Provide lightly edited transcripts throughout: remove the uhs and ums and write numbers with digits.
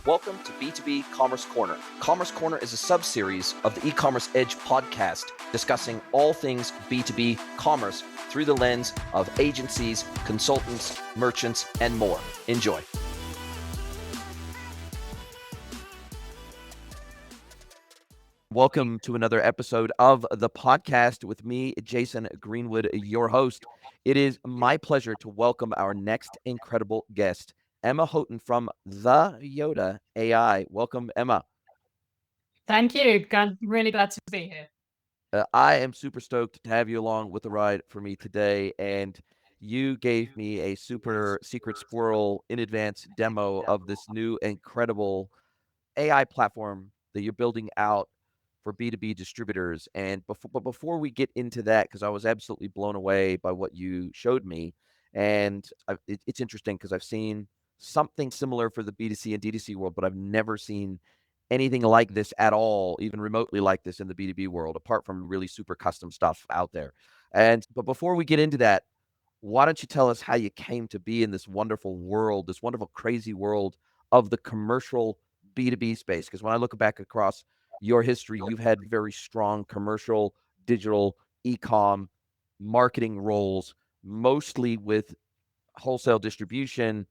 Welcome to B2B Commerce Corner. Commerce Corner is a sub-series of the E-commerce Edge podcast discussing all things B2B commerce through the lens of agencies, consultants, merchants, and more. Enjoy. Welcome to another episode of the podcast with me, Jason Greenwood, your host. It is my pleasure to welcome our next incredible guest, Emma Hoten from the Yoda AI. Welcome, Emma. Thank you. Really glad to be here. I am super stoked to have you along with the ride for me today. And you gave me a super secret squirrel in advance demo of this new incredible AI platform that you're building out for B2B distributors. And before we get into that, because I was absolutely blown away by what you showed me, and it's interesting because I've seen something similar for the B2C and D2C world, but I've never seen anything like this at all, even remotely like this in the B2B world, apart from really super custom stuff out there. But before we get into that, why don't you tell us how you came to be in this wonderful world, this wonderful, crazy world of the commercial B2B space? Because when I look back across your history, you've had very strong commercial, digital, e-com, marketing roles, mostly with wholesale distribution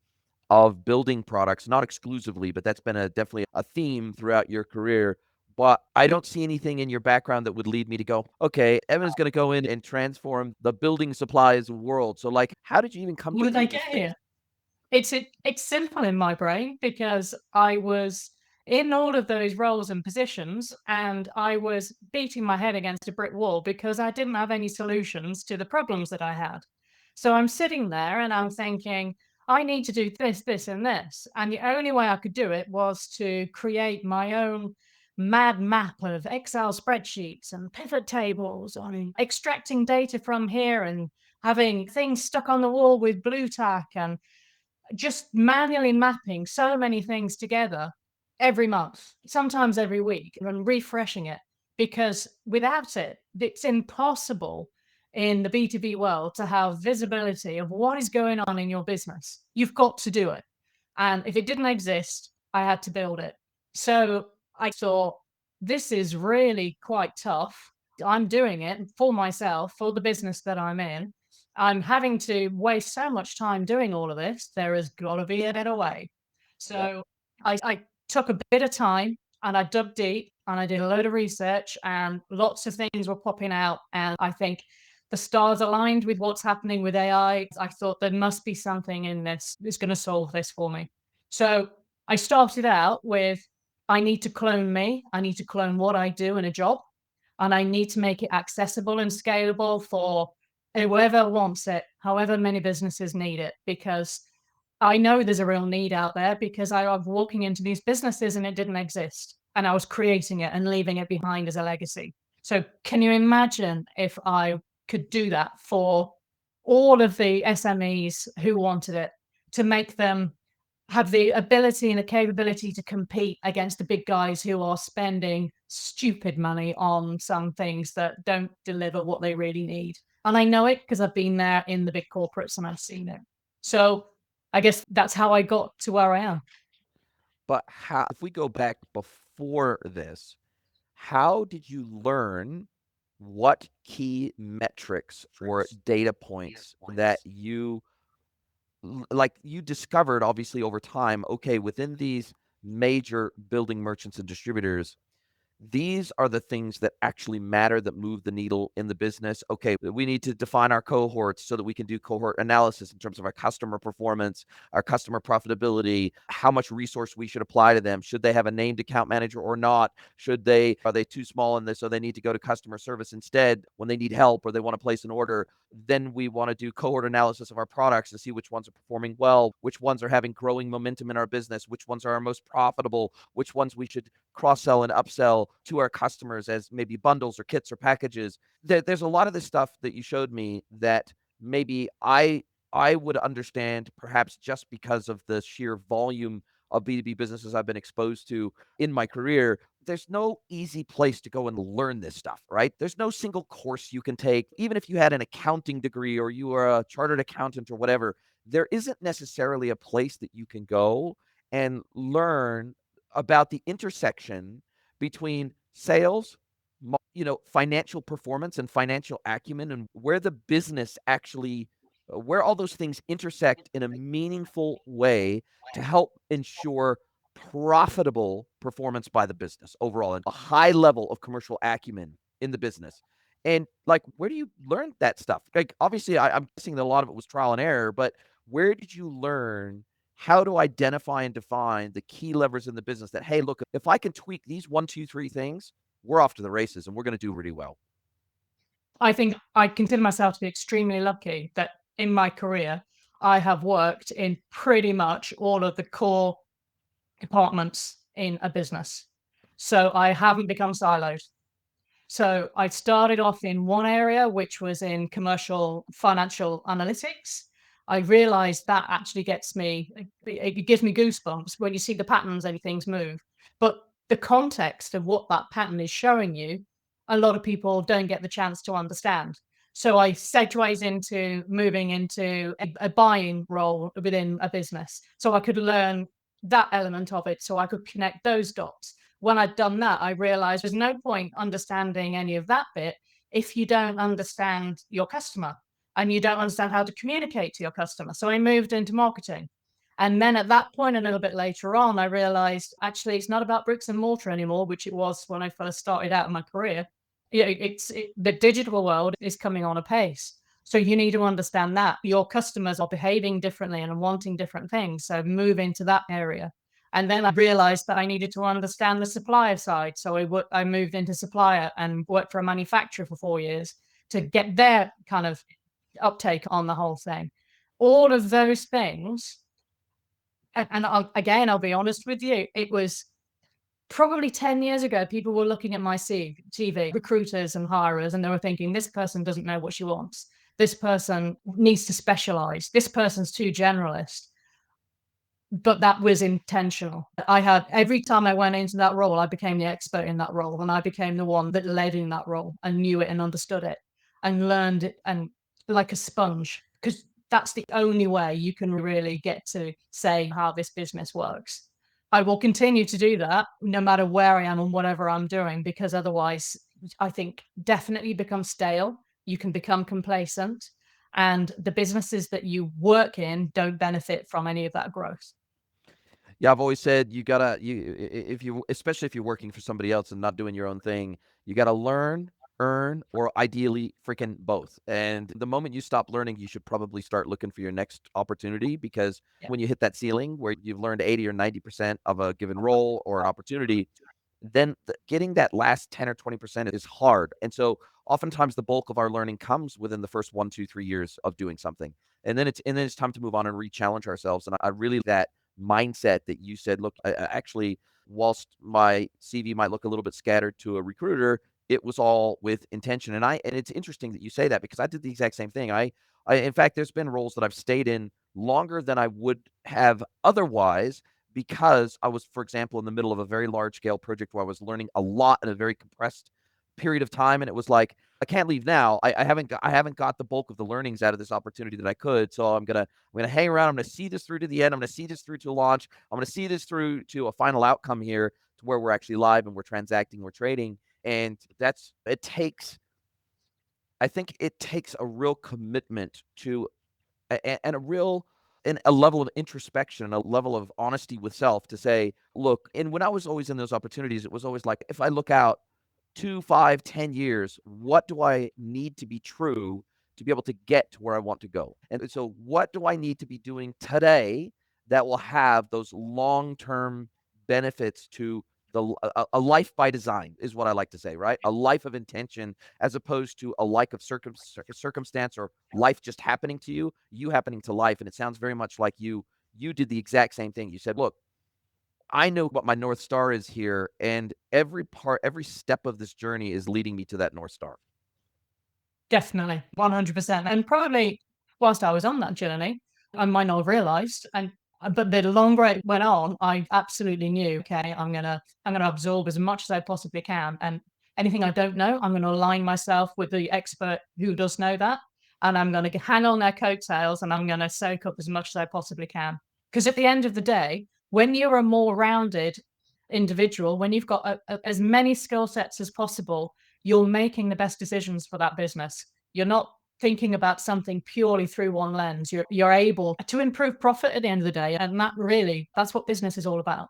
of building products, not exclusively, but that's been definitely a theme throughout your career. But I don't see anything in your background that would lead me to go, okay, Evan's going to go in and transform the building supplies world. So, like, how did you even come to Would be I in this get space? here? It's simple in my brain because I was in all of those roles and positions, and I was beating my head against a brick wall because I didn't have any solutions to the problems that I had. So I'm sitting there and I'm thinking, I need to do this, this, and this. And the only way I could do it was to create my own mad map of Excel spreadsheets and pivot tables on extracting data from here and having things stuck on the wall with blue tack and just manually mapping so many things together every month, sometimes every week, and refreshing it. Because without it, it's impossible in the B2B world to have visibility of what is going on in your business. You've got to do it. And if it didn't exist, I had to build it. So I thought, this is really quite tough. I'm doing it for myself, for the business that I'm in. I'm having to waste so much time doing all of this. There has got to be a better way. Yeah. So I took a bit of time and I dug deep and I did a load of research and lots of things were popping out. And I think the stars aligned with what's happening with AI. I thought there must be something in this that's going to solve this for me. So I started out with I need to clone me. I need to clone what I do in a job. And I need to make it accessible and scalable for whoever wants it, however many businesses need it, because I know there's a real need out there because I was walking into these businesses and it didn't exist. And I was creating it and leaving it behind as a legacy. So can you imagine if I could do that for all of the SMEs who wanted it to make them have the ability and the capability to compete against the big guys who are spending stupid money on some things that don't deliver what they really need. And I know it because I've been there in the big corporates and I've seen it. So I guess that's how I got to where I am. But how, if we go back before this, how did you learn what key metrics or data points that you discovered obviously over time, okay, within these major building merchants and distributors, these are the things that actually matter, that move the needle in the business. Okay, we need to define our cohorts so that we can do cohort analysis in terms of our customer performance, our customer profitability, how much resource we should apply to them. Should they have a named account manager or not? Are they too small in this, so they need to go to customer service instead when they need help or they want to place an order? Then we want to do cohort analysis of our products to see which ones are performing well, which ones are having growing momentum in our business, which ones are our most profitable, which ones we should cross-sell and upsell to our customers as maybe bundles or kits or packages. There's a lot of this stuff that you showed me that maybe I would understand perhaps just because of the sheer volume of B2B businesses I've been exposed to in my career. There's no easy place to go and learn this stuff, right? There's no single course you can take. Even if you had an accounting degree or you are a chartered accountant or whatever, there isn't necessarily a place that you can go and learn about the intersection between sales, financial performance and financial acumen, and where the business actually, where all those things intersect in a meaningful way to help ensure profitable performance by the business overall and a high level of commercial acumen in the business. And like, where do you learn that stuff? Like, obviously, I'm guessing that a lot of it was trial and error, but where did you learn how to identify and define the key levers in the business that, hey, look, if I can tweak these one, two, three things, we're off to the races and we're going to do really well? I think I consider myself to be extremely lucky that in my career, I have worked in pretty much all of the core departments in a business. So I haven't become siloed. So I started off in one area, which was in commercial financial analytics. I realized that actually gets me, it gives me goosebumps when you see the patterns and things move. But the context of what that pattern is showing you, a lot of people don't get the chance to understand. So I segues into moving into a buying role within a business. So I could learn that element of it so I could connect those dots. When I'd done that, I realized there's no point understanding any of that bit if you don't understand your customer and you don't understand how to communicate to your customer. So I moved into marketing. And then at that point, a little bit later on, I realized actually it's not about bricks and mortar anymore, which it was when I first started out in my career. The digital world is coming on apace. So you need to understand that your customers are behaving differently and wanting different things. So move into that area. And then I realized that I needed to understand the supplier side. So I moved into supplier and worked for a manufacturer for 4 years to get their kind of uptake on the whole thing. All of those things, and I'll be honest with you, it was probably 10 years ago, people were looking at my CV, recruiters and hirers, and they were thinking, this person doesn't know what she wants. This person needs to specialize. This person's too generalist. But that was intentional. I had every time I went into that role, I became the expert in that role, and I became the one that led in that role and knew it and understood it and learned it and like a sponge, because that's the only way you can really get to say how this business works. I will continue to do that no matter where I am and whatever I'm doing, because otherwise, I think definitely become stale. You can become complacent, and the businesses that you work in don't benefit from any of that growth. Yeah, I've always said you gotta if you, especially if you're working for somebody else and not doing your own thing, you gotta learn, earn, or ideally freaking both. And the moment you stop learning, you should probably start looking for your next opportunity, because Yeah. when you hit that ceiling where you've learned 80 or 90% of a given role or opportunity, then getting that last 10 or 20% is hard. And so oftentimes the bulk of our learning comes within the first 1, 2, 3 years of doing something. And then it's time to move on and re-challenge ourselves. And I really that mindset that you said, look, actually, whilst my CV might look a little bit scattered to a recruiter, it was all with intention. And it's interesting that you say that, because I did the exact same thing. In fact, there's been roles that I've stayed in longer than I would have otherwise, because I was, for example, in the middle of a very large scale project where I was learning a lot in a very compressed period of time. And it was like, I can't leave now. I haven't got the bulk of the learnings out of this opportunity that I could. So I'm gonna hang around. I'm gonna see this through to the end. I'm gonna see this through to launch. I'm gonna see this through to a final outcome here, to where we're actually live and we're transacting, we're trading. And that's it takes I think it takes a real commitment to and a real and a level of introspection and a level of honesty with self to say, look, and when I was always in those opportunities, it was always like, if I look out 2, 5, 10 years, what do I need to be true to be able to get to where I want to go? And so what do I need to be doing today that will have those long-term benefits to a life by design, is what I like to say, right? A life of intention, as opposed to a life of circumstance, or life just happening to you, you happening to life. And it sounds very much like you did the exact same thing. You said, look, I know what my North Star is here, and every step of this journey is leading me to that North Star. Definitely, 100%. And probably whilst I was on that journey, I might not have realized, but the longer it went on, I absolutely knew, okay, I'm gonna absorb as much as I possibly can. And anything I don't know, I'm gonna align myself with the expert who does know that. And I'm gonna hang on their coattails and I'm gonna soak up as much as I possibly can. Because at the end of the day, when you're a more rounded individual, when you've got as many skill sets as possible, you're making the best decisions for that business. You're not thinking about something purely through one lens. You're able to improve profit at the end of the day, and that's what business is all about.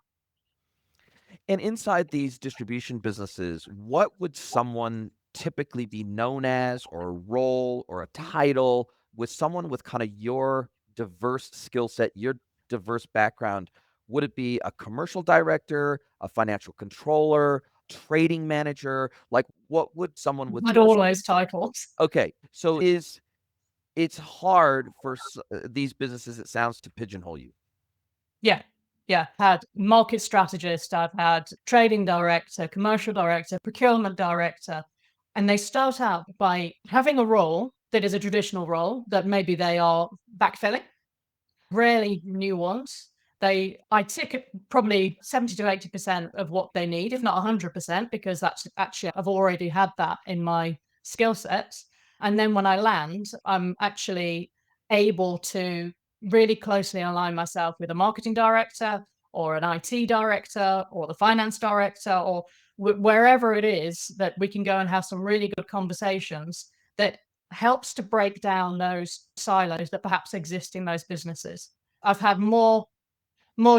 And inside these distribution businesses, what would someone typically be known as, or a role or a title with someone with kind of your diverse skill set, your diverse background? Would it be a commercial director, a financial controller, trading manager? Like, what would someone with But your all those titles. okay, so is it's hard for these businesses, it sounds, to pigeonhole you. Yeah. Yeah. Had market strategist, I've had trading director, commercial director, procurement director. And they start out by having a role that is a traditional role that maybe they are backfilling, rarely new ones. I tick probably 70 to 80% of what they need, if not 100%, because that's actually, I've already had that in my skill sets. And then when I land, I'm actually able to really closely align myself with a marketing director or an IT director or the finance director or wherever it is that we can go and have some really good conversations that helps to break down those silos that perhaps exist in those businesses. I've had more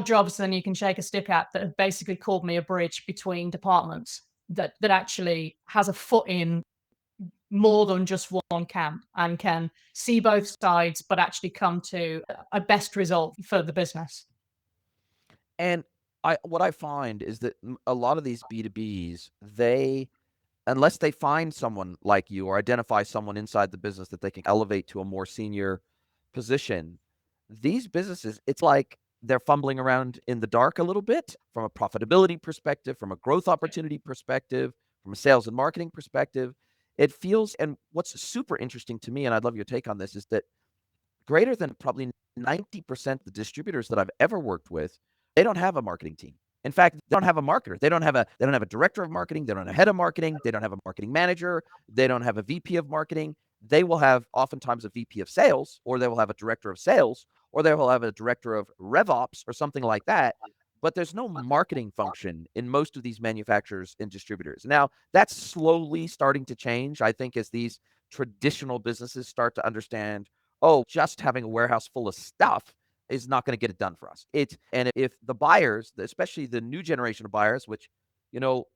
jobs than you can shake a stick at that have basically called me a bridge between departments that actually has a foot in more than just one camp and can see both sides, but actually come to a best result for the business. And what I find is that a lot of these B2Bs, they unless they find someone like you or identify someone inside the business that they can elevate to a more senior position, these businesses, it's like they're fumbling around in the dark a little bit from a profitability perspective, from a growth opportunity perspective, from a sales and marketing perspective. It feels, and what's super interesting to me, and I'd love your take on this, is that greater than probably 90% of the distributors that I've ever worked with, they don't have a marketing team. In fact, they don't have a marketer. They don't have a director of marketing, they don't have a head of marketing, they don't have a marketing manager, they don't have a VP of marketing. They will have oftentimes a VP of sales, or they will have a director of sales, or they will have a director of RevOps or something like that. But there's no marketing function in most of these manufacturers and distributors. Now, that's slowly starting to change, I think, as these traditional businesses start to understand, oh, just having a warehouse full of stuff is not going to get it done for us. And if the buyers, especially the new generation of buyers, which, you know,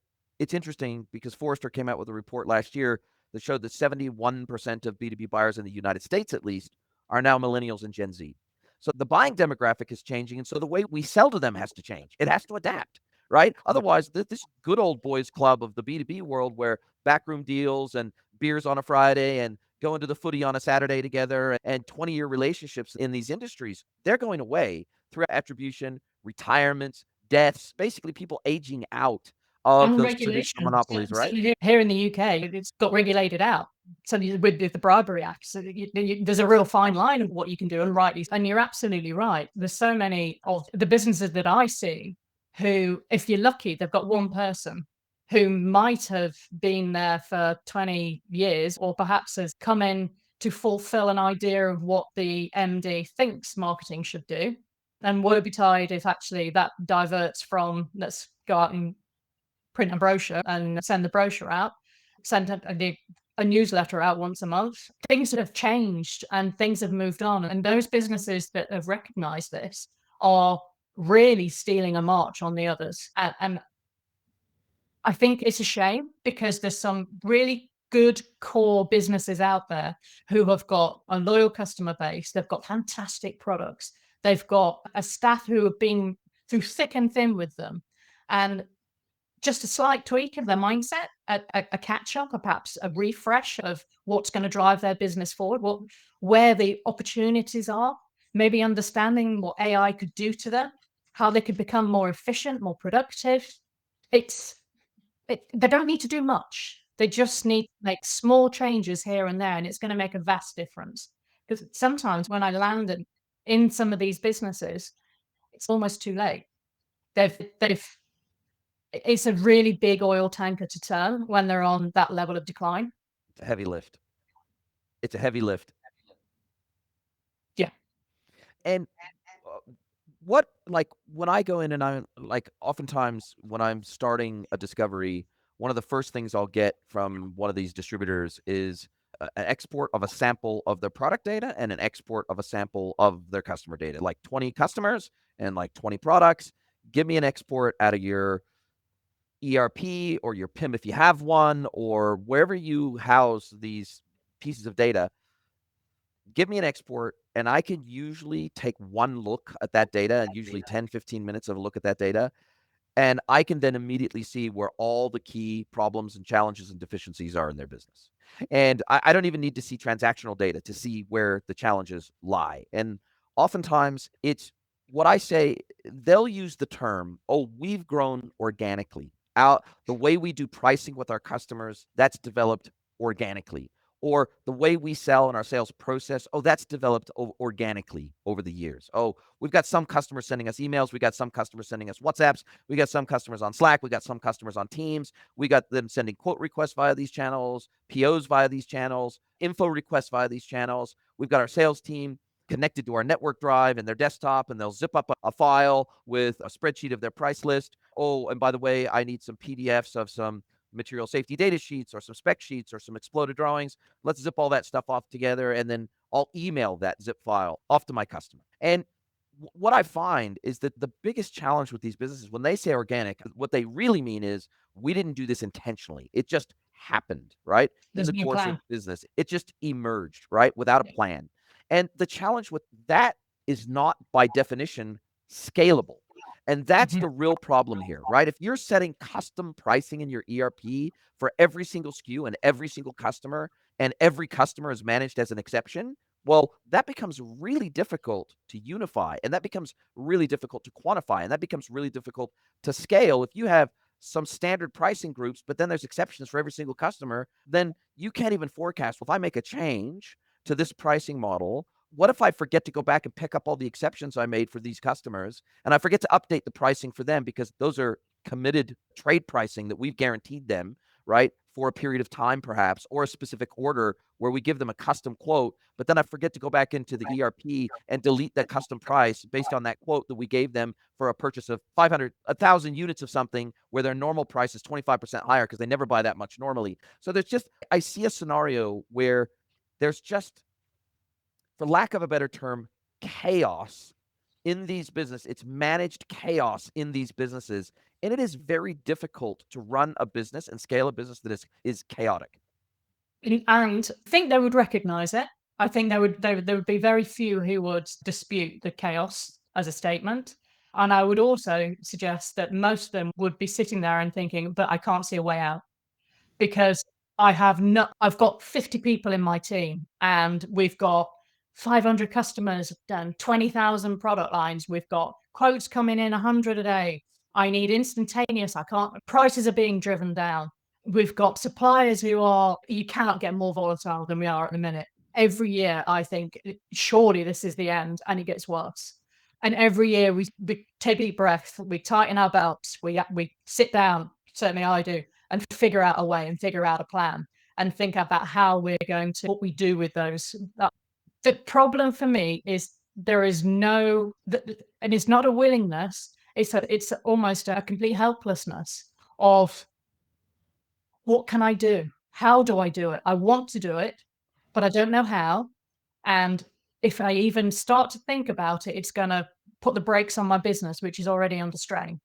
it's interesting because Forrester came out with a report last year that showed that 71% of B2B buyers in the United States, at least, are now millennials and Gen Z. So the buying demographic is changing. And so the way we sell to them has to change. It has to adapt, right? Otherwise, this good old boys club of the B2B world where backroom deals and beers on a Friday and going to the footy on a Saturday together and 20-year relationships in these industries, they're going away through attribution, retirements, deaths, basically people aging out of And those traditional regulation. So, monopolies, right? here in the UK, it's got regulated out. So with the Bribery Act, so there's a real fine line of what you can do, and rightly. And you're absolutely right. There's so many of the businesses that I see who, if you're lucky, they've got one person who might have been there for 20 years, or perhaps has come in to fulfill an idea of what the MD thinks marketing should do. And woe betide if actually that diverts from, let's go out and print a brochure and send the brochure out, send a newsletter out once a month. Things have changed and things have moved on. And those businesses that have recognized this are really stealing a march on the others. And I think it's a shame because there's some really good core businesses out there who have got a loyal customer base. They've got fantastic products. They've got a staff who have been through thick and thin with them. And just a slight tweak of their mindset, a catch up, or perhaps a refresh of what's going to drive their business forward, where the opportunities are, maybe understanding what AI could do to them, how they could become more efficient, more productive. It's they don't need to do much. They just need to make small changes here and there, and it's going to make a vast difference. Because sometimes when I land in some of these businesses, it's almost too late. They've It's a really big oil tanker to turn when they're on that level of decline. It's a heavy lift. It's a heavy lift. Yeah. And what like when I go in and I'm like, oftentimes when I'm starting a discovery, one of the first things I'll get from one of these distributors is an export of a sample of their product data and an export of a sample of their customer data, like 20 customers and like 20 products. Give me an export out of your ERP or your PIM if you have one, or wherever you house these pieces of data. Give me an export, and I can usually take one look at that data, and usually 10, 15 minutes of a look at that data, and I can then immediately see where all the key problems and challenges and deficiencies are in their business. And I don't even need to see transactional data to see where the challenges lie. And oftentimes it's what I say, they'll use the term, oh, we've grown organically. Out the way we do pricing with our customers, that's developed organically. Or the way we sell in our sales process, oh, that's developed organically over the years. Oh, we've got some customers sending us emails. We got some customers sending us WhatsApps. We got some customers on Slack. We got some customers on Teams. We got them sending quote requests via these channels, POs via these channels, info requests via these channels. We've got our sales team connected to our network drive and their desktop, and they'll zip up a file with a spreadsheet of their price list. Oh, and by the way, I need some PDFs of some material safety data sheets or some spec sheets or some exploded drawings. Let's zip all that stuff off together, and then I'll email that zip file off to my customer. And what I find is that the biggest challenge with these businesses, when they say organic, what they really mean is we didn't do this intentionally. It just happened, right? In There's the no course of plan. business, it just emerged, right? Without a plan. And the challenge with that is not by definition scalable. And that's Mhm. the real problem here, right? If you're setting custom pricing in your ERP for every single SKU and every single customer, and every customer is managed as an exception, well, that becomes really difficult to unify, and that becomes really difficult to quantify, and that becomes really difficult to scale. If you have some standard pricing groups, but then there's exceptions for every single customer, then you can't even forecast. Well, if I make a change to this pricing model, what if I forget to go back and pick up all the exceptions I made for these customers, and I forget to update the pricing for them because those are committed trade pricing that we've guaranteed them, right, for a period of time perhaps, or a specific order where we give them a custom quote, but then I forget to go back into the ERP and delete that custom price based on that quote that we gave them for a purchase of 500, 1,000 units of something where their normal price is 25% higher because they never buy that much normally. So there's just, I see a scenario where there's just, for lack of a better term, chaos in these businesses. It's managed chaos in these businesses, and it is very difficult to run a business and scale a business that is chaotic. And I think they would recognize it. I think there would be very few who would dispute the chaos as a statement. And I would also suggest that most of them would be sitting there and thinking, but I can't see a way out because I've got 50 people in my team and we've got 500 customers and 20,000 product lines. We've got quotes coming in 100 a day. I need instantaneous. I can't, prices are being driven down. We've got suppliers you cannot get more volatile than we are at the minute. Every year, I think, surely this is the end, and it gets worse. And every year we take a deep breath, we tighten our belts, we sit down, certainly I do, and figure out a way and figure out a plan and think about how we're going to what we do with those. The problem for me is there is no, and it's not a willingness. It's almost a complete helplessness of what can I do? How do I do it? I want to do it, but I don't know how. And if I even start to think about it, it's going to put the brakes on my business, which is already under strain.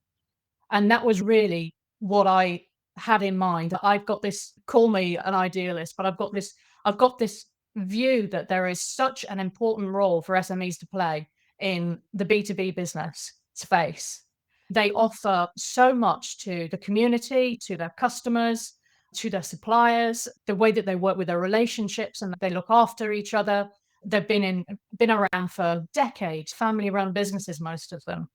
And that was really what I had in mind. I've got this, call me an idealist, but I've got this view that there is such an important role for SMEs to play in the B2B business space. They offer so much to the community, to their customers, to their suppliers, the way that they work with their relationships and they look after each other. They've been around for decades, family run businesses, most of them.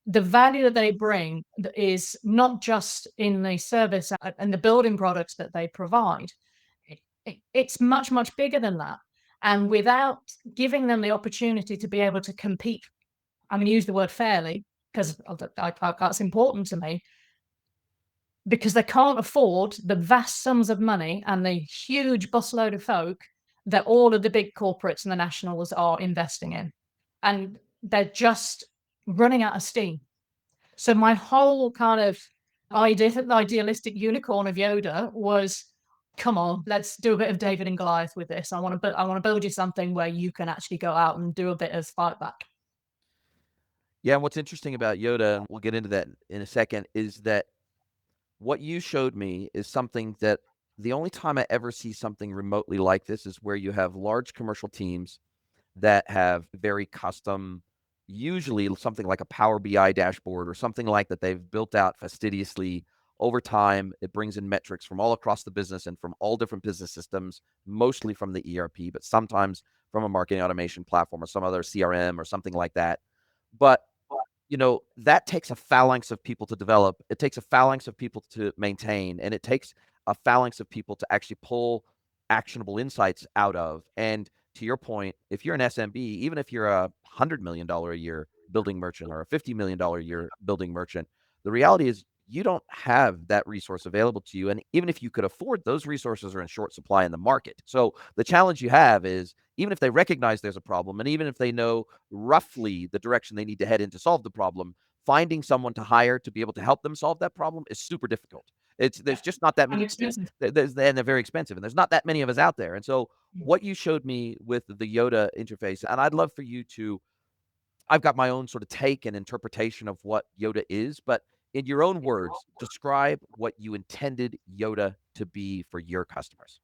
The value that they bring is not just in the service and the building products that they provide. It's much, much bigger than that. And without giving them the opportunity to be able to compete, I'm going to use the word fairly because that's important to me, because they can't afford the vast sums of money and the huge busload of folk that all of the big corporates and the nationals are investing in. And they're just running out of steam. So my whole kind of idealistic unicorn of Yoda was, come on, let's do a bit of David and Goliath with this. I want to build you something where you can actually go out and do a bit of fight back. Yeah, and what's interesting about Yoda, and we'll get into that in a second, is that what you showed me is something that the only time I ever see something remotely like this is where you have large commercial teams that have very custom, usually something like a Power BI dashboard or something like that they've built out fastidiously over time. It brings in metrics from all across the business and from all different business systems, mostly from the ERP, but sometimes from a marketing automation platform or some other CRM or something like that. But that takes a phalanx of people to develop. It takes a phalanx of people to maintain, and it takes a phalanx of people to actually pull actionable insights out of. And to your point, if you're an SMB, even if you're a $100 million a year building merchant or a $50 million a year building merchant, the reality is you don't have that resource available to you. And even if you could afford, those resources are in short supply in the market. So the challenge you have is, even if they recognize there's a problem, and even if they know roughly the direction they need to head in to solve the problem, finding someone to hire to be able to help them solve that problem is super difficult. There's just not that And many. expensive. And they're very expensive, and there's not that many of us out there. And so what you showed me with the Yoda interface, and I'd love for you to. I've got my own sort of take and interpretation of what Yoda is, but in your own words, describe what you intended Yoda to be for your customers.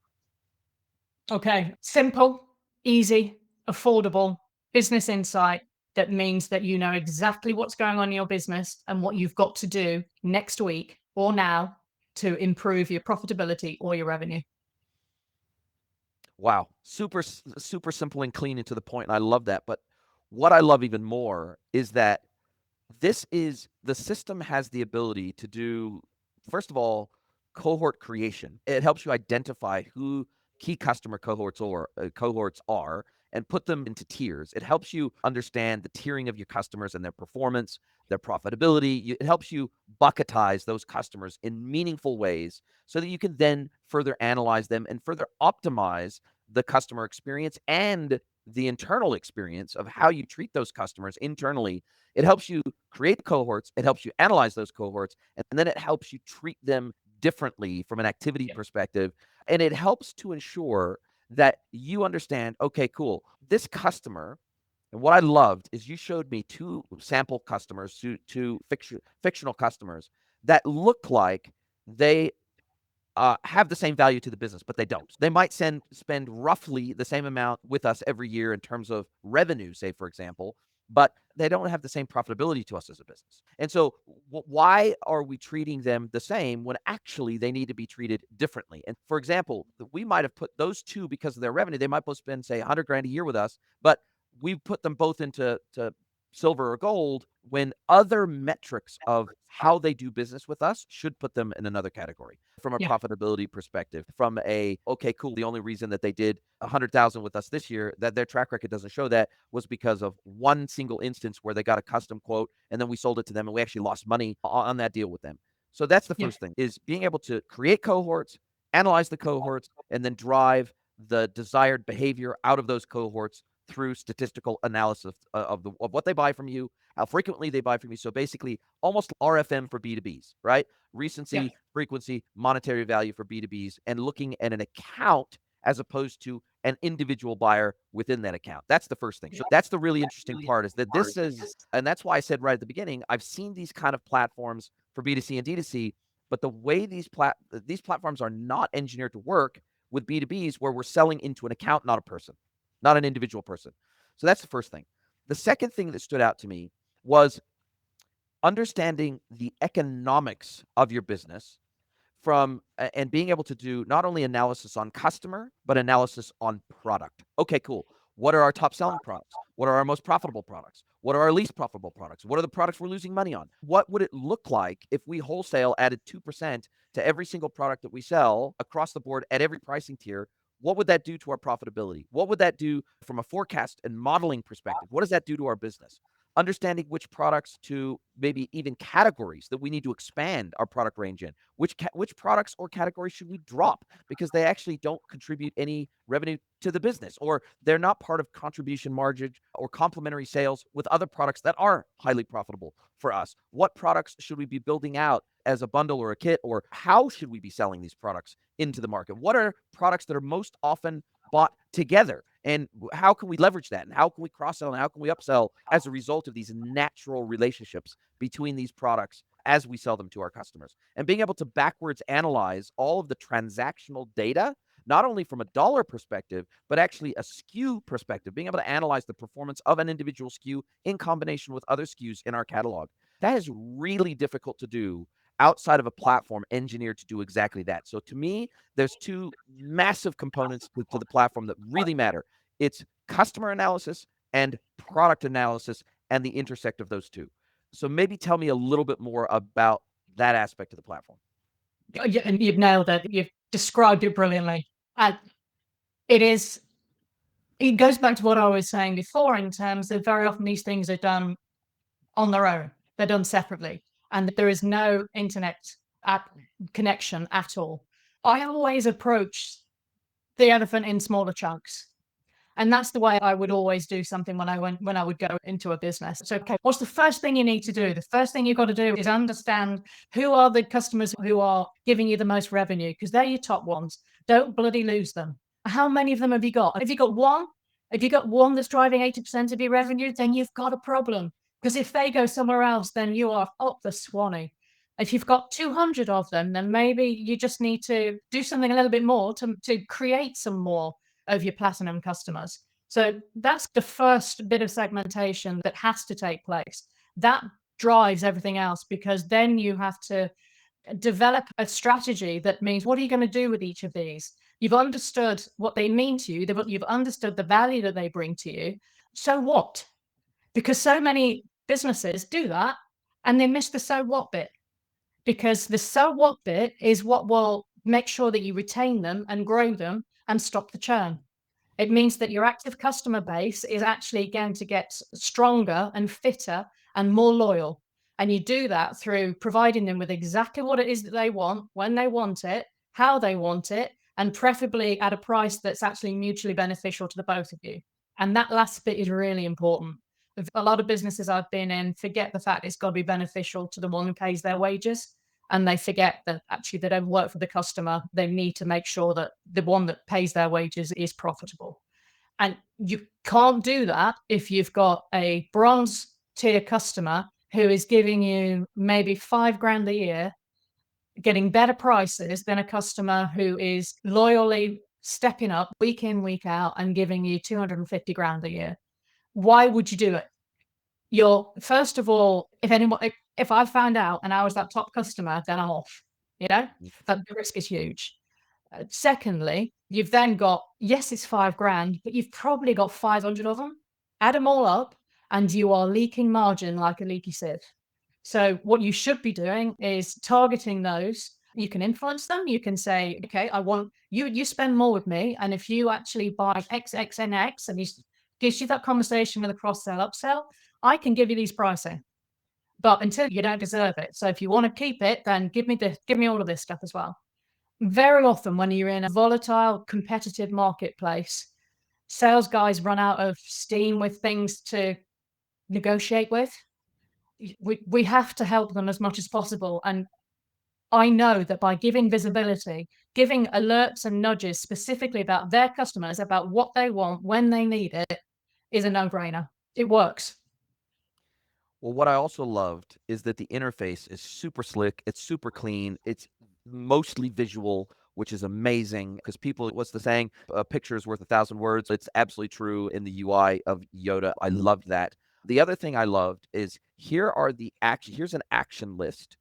Okay. Simple, easy, affordable business insight that means that you know exactly what's going on in your business and what you've got to do next week or now to improve your profitability or your revenue. Wow, super simple and clean and to the point, and I love that. But what I love even more is that the system has the ability to do, first of all, cohort creation. It helps you identify who key customer cohorts are and put them into tiers. It helps you understand the tiering of your customers and their performance, their profitability. It helps you bucketize those customers in meaningful ways so that you can then further analyze them and further optimize the customer experience and the internal experience of how you treat those customers internally. It helps you create cohorts, it helps you analyze those cohorts, and then it helps you treat them differently from an activity Yeah. perspective. And it helps to ensure that you understand, okay, cool, this customer. And what I loved is you showed me two sample customers, two fictional customers that look like they have the same value to the business, but they don't. They might spend roughly the same amount with us every year in terms of revenue, say, for example, but they don't have the same profitability to us as a business. And so, why are we treating them the same when actually they need to be treated differently? And for example, we might have put those two because of their revenue. They might both spend, say, 100 grand a year with us, but we put them both into silver or gold when other metrics of how they do business with us should put them in another category from a Yeah. profitability perspective. From a, okay, cool, the only reason that they did 100,000 with us this year, that their track record doesn't show that, was because of one single instance where they got a custom quote and then we sold it to them and we actually lost money on that deal with them. So that's the Yeah. first thing, is being able to create cohorts, analyze the cohorts, and then drive the desired behavior out of those cohorts through statistical analysis of what they buy from you, how frequently they buy from you. So basically, almost RFM for B2Bs, right? Yeah. Recency, frequency, monetary value for B2Bs, and looking at an account as opposed to an individual buyer within that account. That's the first thing. So that's the really interesting part, is that this is, and that's why I said right at the beginning, I've seen these kind of platforms for B2C and D2C, but the way these platforms are not engineered to work with B2Bs, where we're selling into an account, not a person, not an individual person. So that's the first thing. The second thing that stood out to me was understanding the economics of your business from and being able to do not only analysis on customer, but analysis on product. Okay, cool. What are our top selling products? What are our most profitable products? What are our least profitable products? What are the products we're losing money on? What would it look like if we wholesale added 2% to every single product that we sell across the board at every pricing tier? What would that do to our profitability? What would that do from a forecast and modeling perspective? What does that do to our business? understanding which products to maybe even categories that we need to expand our product range in. Which products or categories should we drop because they actually don't contribute any revenue to the business, or they're not part of contribution margin or complementary sales with other products that are highly profitable for us. What products should we be building out as a bundle or a kit, or how should we be selling these products into the market? What are products that are most often bought together, and how can we leverage that, and how can we cross-sell, and how can we upsell as a result of these natural relationships between these products as we sell them to our customers? And being able to backwards analyze all of the transactional data, not only from a dollar perspective, but actually a SKU perspective, being able to analyze the performance of an individual SKU in combination with other SKUs in our catalog. That is really difficult to do outside of a platform engineered to do exactly that. So to me, there's two massive components to the platform that really matter. It's customer analysis and product analysis, and the intersect of those two. So maybe tell me a little bit more about that aspect of the platform. Yeah, and you've nailed it. You've described it brilliantly. And it is it goes back to what I was saying before in terms of very often these things are done on their own. They're done separately, and there is no internet at connection at all. I always approach the elephant in smaller chunks. And that's the way I would always do something when I would go into a business. So, okay, what's the first thing you need to do? The first thing you've got to do is understand who are the customers who are giving you the most revenue, because they're your top ones. Don't bloody lose them. How many of them have you got? Have you got one? If you got one that's driving 80% of your revenue, then you've got a problem. Because if they go somewhere else, then you are up the swanny. If you've got 200 of them, then maybe you just need to do something a little bit more to create some more of your platinum customers. So that's the first bit of segmentation that has to take place. That drives everything else, because then you have to develop a strategy that means, what are you going to do with each of these? You've understood what they mean to you, you've understood the value that they bring to you. So what? Because so many businesses do that and they miss the so what bit, because the so what bit is what will make sure that you retain them and grow them and stop the churn. It means that your active customer base is actually going to get stronger and fitter and more loyal. And you do that through providing them with exactly what it is that they want, when they want it, how they want it, and preferably at a price that's actually mutually beneficial to the both of you. And that last bit is really important. A lot of businesses I've been in forget the fact it's got to be beneficial to the one who pays their wages. And they forget that actually they don't work for the customer. They need to make sure that the one that pays their wages is profitable. And you can't do that if you've got a bronze tier customer who is giving you maybe 5 grand a year, getting better prices than a customer who is loyally stepping up week in, week out and giving you 250 grand a year. Why would you do it? You're, first of all, if I found out and I was that top customer, then I'm off. You know, that the risk is huge. Secondly, you've then got, yes, it's 5 grand, but you've probably got 500 of them. Add them all up, and you are leaking margin like a leaky sieve. So what you should be doing is targeting those. You can influence them. You can say, okay, I want you, you spend more with me. And if you actually buy XXNX and you gives you that conversation with a cross sell, upsell, I can give you these pricing. But until you don't deserve it. So if you want to keep it, then give me all of this stuff as well. Very often when you're in a volatile, competitive marketplace, sales guys run out of steam with things to negotiate with. We have to help them as much as possible. And I know that by giving visibility, giving alerts and nudges specifically about their customers, about what they want, when they need it, is a no-brainer. It works. Well, what I also loved is that the interface is super slick, it's super clean, it's mostly visual, which is amazing because people, what's the saying? A picture is worth 1,000 words. It's absolutely true in the UI of Yoda. I loved that. The other thing I loved is here's an action list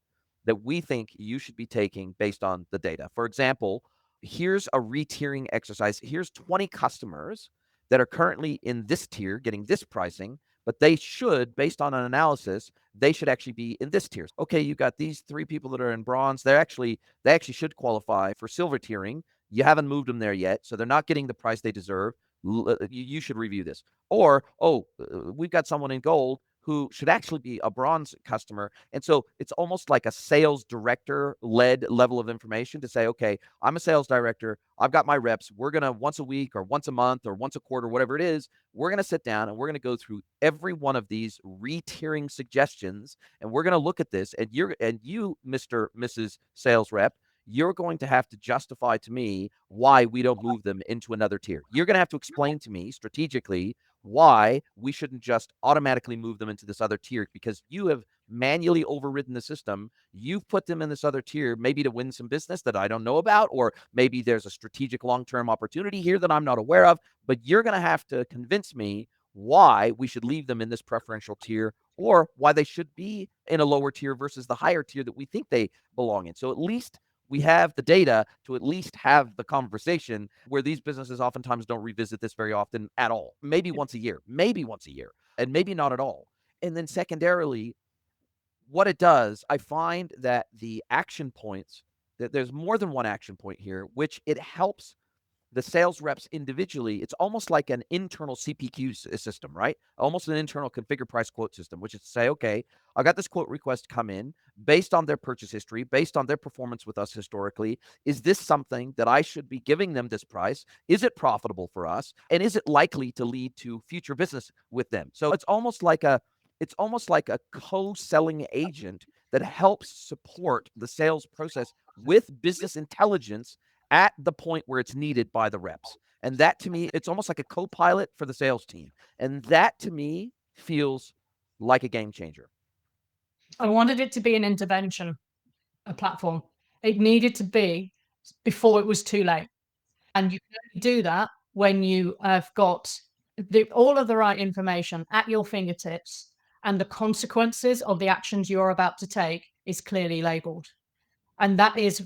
that we think you should be taking based on the data. For example, here's a retiering exercise. Here's 20 customers that are currently in this tier getting this pricing, but they should, based on an analysis, they should actually be in this tier. Okay, you got these 3 people that are in bronze. They actually should qualify for silver tiering. You haven't moved them there yet, so they're not getting the price they deserve. You should review this. Or, we've got someone in gold. who should actually be a bronze customer. And so it's almost like a sales director led level of information to say, okay, I'm a sales director. I've got my reps. We're going to once a week or once a month or once a quarter, whatever it is, we're going to sit down and we're going to go through every one of these re-tiering suggestions. And we're going to look at this, and you, Mr. Mrs. Sales Rep, you're going to have to justify to me why we don't move them into another tier. You're going to have to explain to me strategically why we shouldn't just automatically move them into this other tier, because you have manually overridden the system. You've put them in this other tier, maybe to win some business that I don't know about, or maybe there's a strategic long-term opportunity here that I'm not aware of, but you're going to have to convince me why we should leave them in this preferential tier, or why they should be in a lower tier versus the higher tier that we think they belong in. So at least we have the data to at least have the conversation, where these businesses oftentimes don't revisit this very often at all. Maybe once a year, and maybe not at all. And then secondarily, what it does, I find that the action points, that there's more than one action point here, which it helps the sales reps individually. It's almost like an internal CPQ system, right? Almost an internal configure price quote system, which is to say, okay, I got this quote request come in based on their purchase history, based on their performance with us historically. Is this something that I should be giving them this price? Is it profitable for us? And is it likely to lead to future business with them? So it's almost like a co-selling agent that helps support the sales process with business intelligence at the point where it's needed by the reps. And that, to me, it's almost like a co-pilot for the sales team. And that, to me, feels like a game changer. I wanted it to be an intervention, a platform. It needed to be before it was too late. And you can only do that when you have got all of the right information at your fingertips, and the consequences of the actions you're about to take is clearly labeled. And that is,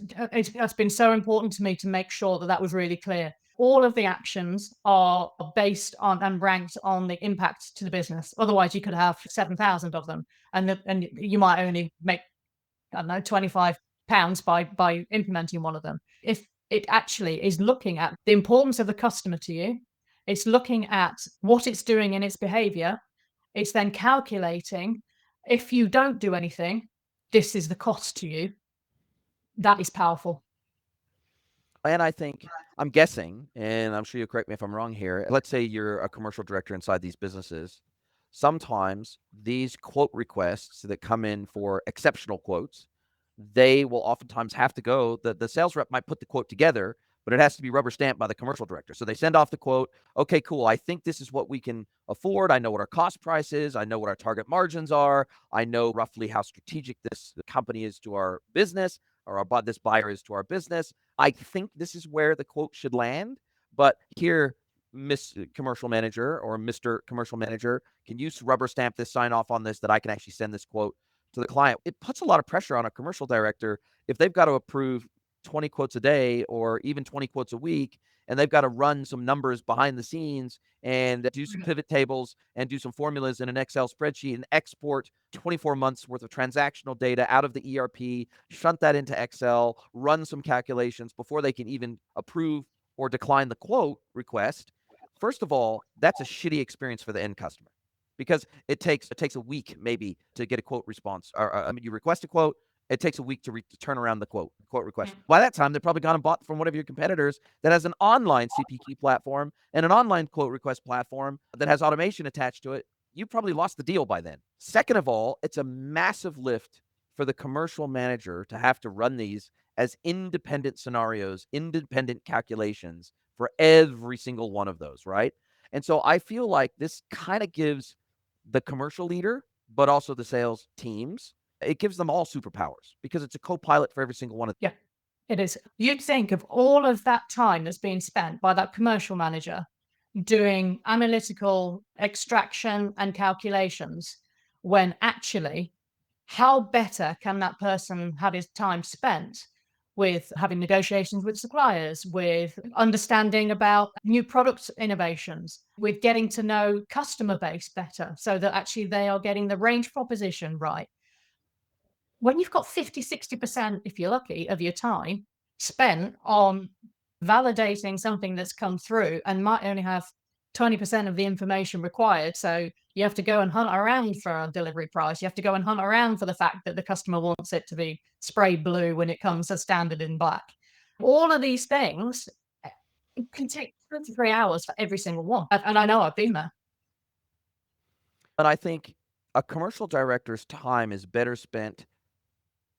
that's been so important to me to make sure that that was really clear. All of the actions are based on and ranked on the impact to the business. Otherwise, you could have 7,000 of them, and you might only make, I don't know, £25 by implementing one of them. If it actually is looking at the importance of the customer to you, it's looking at what it's doing in its behavior, it's then calculating, if you don't do anything, this is the cost to you. That is powerful. And I think, I'm guessing, and I'm sure you'll correct me if I'm wrong here. Let's say you're a commercial director inside these businesses. Sometimes these quote requests that come in for exceptional quotes, they will oftentimes have to go, the sales rep might put the quote together, but it has to be rubber stamped by the commercial director. So they send off the quote. Okay, cool. I think this is what we can afford. I know what our cost price is. I know what our target margins are. I know roughly how strategic this company is to our business, or this buyer is to our business. I think this is where the quote should land. But here, Miss Commercial Manager or Mr. Commercial Manager, can you rubber stamp this, sign off on this, that I can actually send this quote to the client? It puts a lot of pressure on a commercial director if they've got to approve 20 quotes a day or even 20 quotes a week, and they've got to run some numbers behind the scenes and do some pivot tables and do some formulas in an Excel spreadsheet and export 24 months worth of transactional data out of the ERP, shunt that into Excel, run some calculations before they can even approve or decline the quote request. First of all, that's a shitty experience for the end customer, because it takes a week maybe to get a quote response. Or I mean, you request a quote, it takes a week to turn around the quote request. By that time, they've probably gone and bought from one of your competitors that has an online CPQ platform and an online quote request platform that has automation attached to it. You probably lost the deal by then. Second of all, it's a massive lift for the commercial manager to have to run these as independent scenarios, independent calculations for every single one of those, right? And so I feel like this kind of gives the commercial leader, but also the sales teams, it gives them all superpowers, because it's a co-pilot for every single one of them. Yeah, it is. You'd think of all of that time that's being spent by that commercial manager doing analytical extraction and calculations, when actually, how better can that person have his time spent with having negotiations with suppliers, with understanding about new product innovations, with getting to know customer base better so that actually they are getting the range proposition right. When you've got 50, 60%, if you're lucky, of your time spent on validating something that's come through and might only have 20% of the information required. So you have to go and hunt around for a delivery price. You have to go and hunt around for the fact that the customer wants it to be sprayed blue when it comes as standard in black. All of these things, it can take 23 hours for every single one. And I know I've been there. And I think a commercial director's time is better spent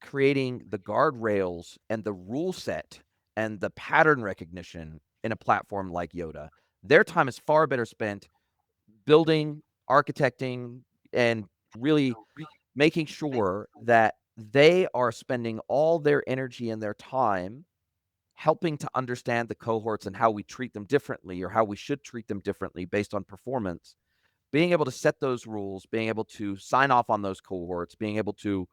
creating the guardrails and the rule set and the pattern recognition in a platform like Yoda. Their time is far better spent building, architecting, and really making sure that they are spending all their energy and their time helping to understand the cohorts and how we treat them differently or how we should treat them differently based on performance. Being able to set those rules, being able to sign off on those cohorts, being able to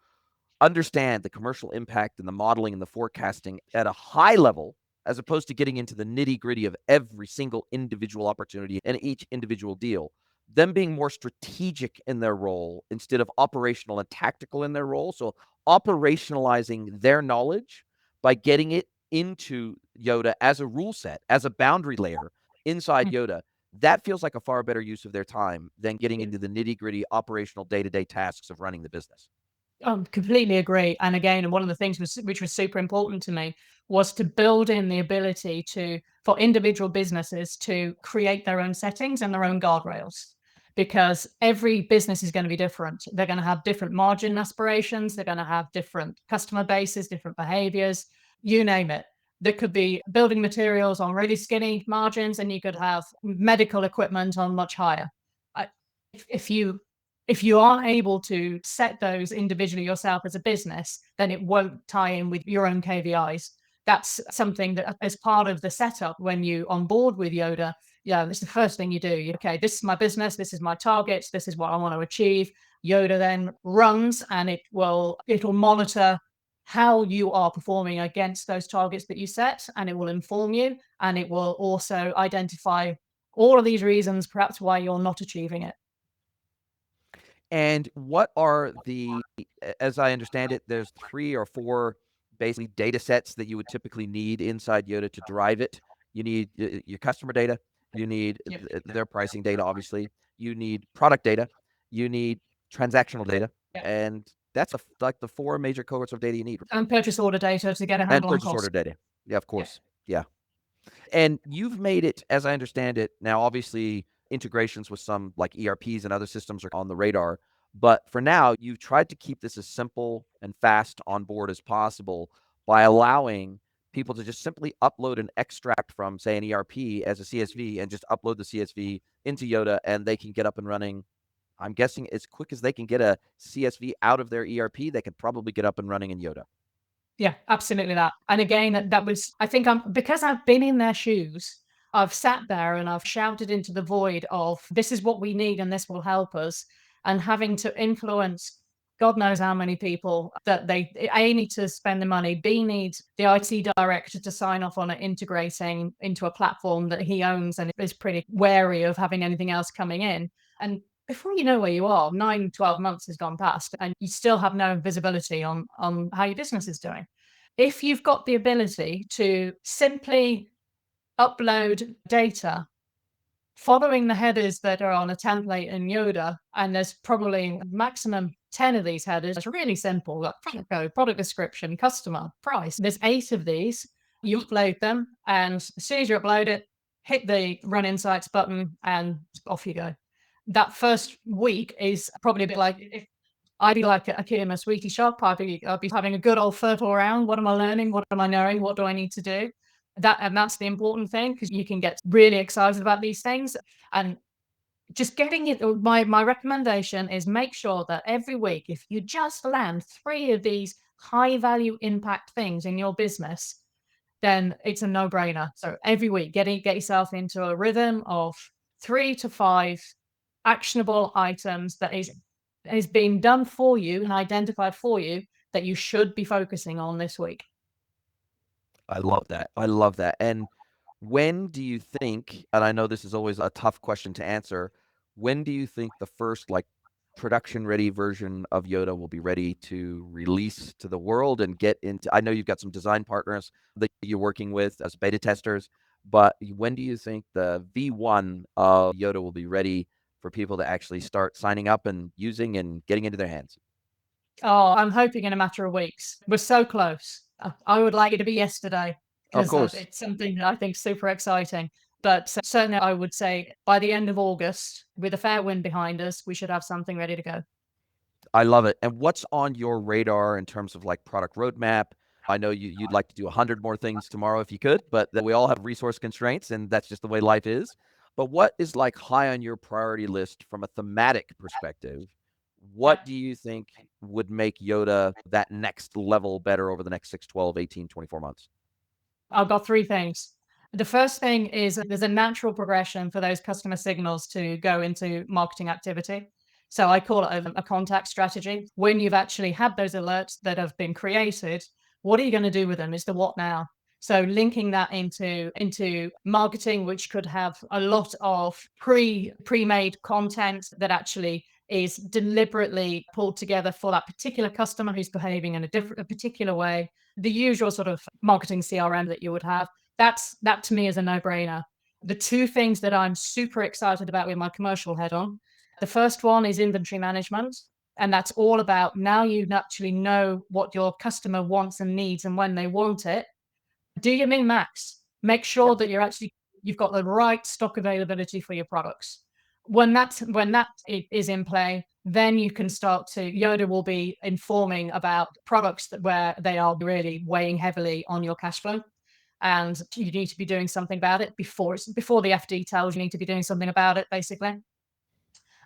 understand the commercial impact and the modeling and the forecasting at a high level, as opposed to getting into the nitty gritty of every single individual opportunity and each individual deal. Them being more strategic in their role instead of operational and tactical in their role. So operationalizing their knowledge by getting it into Yoda as a rule set, as a boundary layer inside Yoda. That feels like a far better use of their time than getting into the nitty gritty operational day-to-day tasks of running the business. Completely agree. And again, one of the things which was super important to me was to build in the ability for individual businesses to create their own settings and their own guardrails. Because every business is going to be different. They're going to have different margin aspirations. They're going to have different customer bases, different behaviors, you name it. There could be building materials on really skinny margins, and you could have medical equipment on much higher. If you aren't able to set those individually yourself as a business, then it won't tie in with your own KVIs. That's something that as part of the setup when you on board with Yoda, yeah, it's the first thing you do. Okay, this is my business, this is my targets, this is what I want to achieve. Yoda then runs and it'll monitor how you are performing against those targets that you set, and it will inform you, and it will also identify all of these reasons perhaps why you're not achieving it. And what are as I understand it, there's 3 or 4 basically data sets that you would typically need inside Yoda to drive it. You need your customer data, you need Yep. their pricing data, obviously, you need product data, you need transactional data, Yeah. and that's like the 4 major cohorts of data you need. And purchase order data to get a And handle on purchase order cost. data. Yeah, of Yeah. course. Yeah. And you've made it, as I understand it, now obviously integrations with some like ERPs and other systems are on the radar. But for now, you've tried to keep this as simple and fast on board as possible by allowing people to just simply upload an extract from, say, an ERP as a CSV and just upload the CSV into Yoda and they can get up and running. I'm guessing as quick as they can get a CSV out of their ERP, they could probably get up and running in Yoda. Yeah, absolutely that. And again, that was, I think because I've been in their shoes, I've sat there and I've shouted into the void of this is what we need and this will help us. And having to influence God knows how many people that they A need to spend the money, B needs the IT director to sign off on it integrating into a platform that he owns and is pretty wary of having anything else coming in. And before you know where you are, 9, 12 months has gone past and you still have no visibility on how your business is doing. If you've got the ability to simply upload data following the headers that are on a template in Yoda, and there's probably maximum 10 of these headers. It's really simple, like product code, product description, customer, price. There's 8 of these. You upload them, and as soon as you upload it, hit the Run Insights button, and off you go. That first week is probably a bit like if I'd be like a kid in a sweetie shop. I'd be having a good old fertile around. What am I learning? What am I knowing? What do I need to do? That's the important thing because you can get really excited about these things and just getting it. My recommendation is make sure that every week, if you just land 3 of these high value impact things in your business, then it's a no brainer. So every week, get yourself into a rhythm of 3 to 5 actionable items that is being done for you and identified for you that you should be focusing on this week. I love that. I love that. And when do you think, and I know this is always a tough question to answer, when do you think the first like production ready version of Yoda will be ready to release to the world and get into? I know you've got some design partners that you're working with as beta testers, but when do you think the V1 of Yoda will be ready for people to actually start signing up and using and getting into their hands? Oh, I'm hoping in a matter of weeks. We're so close. I would like it to be yesterday Of because course. it's something that I think super exciting. But certainly, I would say by the end of August, with a fair wind behind us, we should have something ready to go. I love it. And what's on your radar in terms of like product roadmap? I know you'd like to do 100 more things tomorrow if you could, but that we all have resource constraints and that's just the way life is. But what is like high on your priority list from a thematic perspective? Yeah. What do you think would make Yoda that next level better over the next 6, 12, 18, 24 months? I've got 3 things. The first thing is there's a natural progression for those customer signals to go into marketing activity. So I call it a contact strategy. When you've actually had those alerts that have been created, what are you gonna do with them? Is the what now. So linking that into marketing, which could have a lot of pre-made content that actually is deliberately pulled together for that particular customer who's behaving in a particular way, the usual sort of marketing CRM that you would have. That to me is a no-brainer. The 2 things that I'm super excited about with my commercial head on, the first one is inventory management, and that's all about now you actually know what your customer wants and needs and when they want it. Do your min max. Make sure Yep. that you've got the right stock availability for your products. When that is in play, then you can start to Yoda will be informing about products that where they are really weighing heavily on your cash flow, and you need to be doing something about it before the FD tells you need to be doing something about it, basically.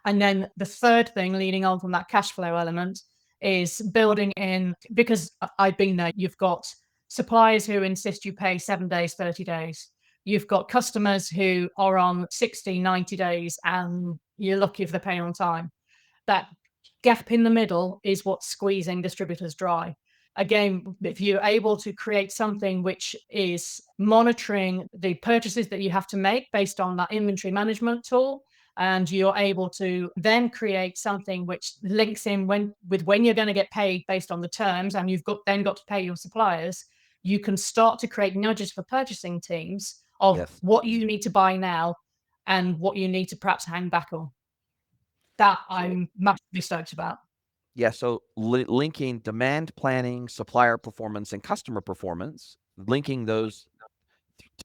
And then the third thing leading on from that cash flow element is building in because I've been there, you've got suppliers who insist you pay 7 days, 30 days. You've got customers who are on 60, 90 days, and you're lucky if they're paying on time. That gap in the middle is what's squeezing distributors dry. Again, if you're able to create something which is monitoring the purchases that you have to make based on that inventory management tool, and you're able to then create something which links in when you're going to get paid based on the terms, and you've got to pay your suppliers, you can start to create nudges for purchasing teams of Yes. what you need to buy now and what you need to perhaps hang back on. That So I'm massively stoked about. yeah, so linking demand planning, supplier performance, and customer performance, linking those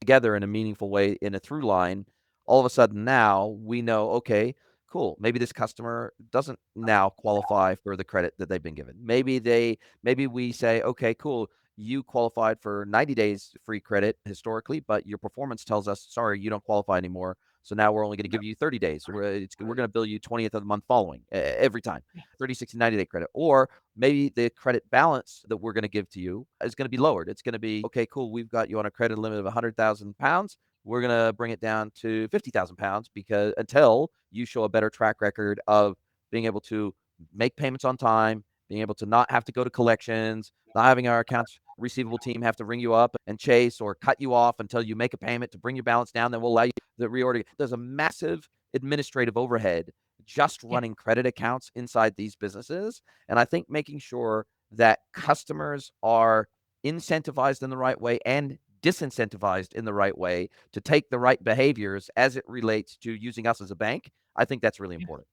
together in a meaningful way in a through line, all of a sudden now we know, okay, cool. Maybe this customer doesn't now qualify for the credit that they've been given. Maybe we say, okay, cool. You qualified for 90 days free credit historically, but your performance tells us, sorry, you don't qualify anymore. So now we're only going to give you 30 days. We're going to bill you 20th of the month following every time, 30, 60, 90-day credit. Or maybe the credit balance that we're going to give to you is going to be lowered. It's going to be, okay, cool. We've got you on a credit limit of 100,000 pounds. We're going to bring it down to 50,000 pounds because until you show a better track record of being able to make payments on time, being able to not have to go to collections, not having our accounts receivable team have to ring you up and chase or cut you off until you make a payment to bring your balance down, then we'll allow you to reorder. There's a massive administrative overhead just Yeah, running credit accounts inside these businesses. And I think making sure that customers are incentivized in the right way and disincentivized in the right way to take the right behaviors as it relates to using us as a bank, I think that's really yeah, important.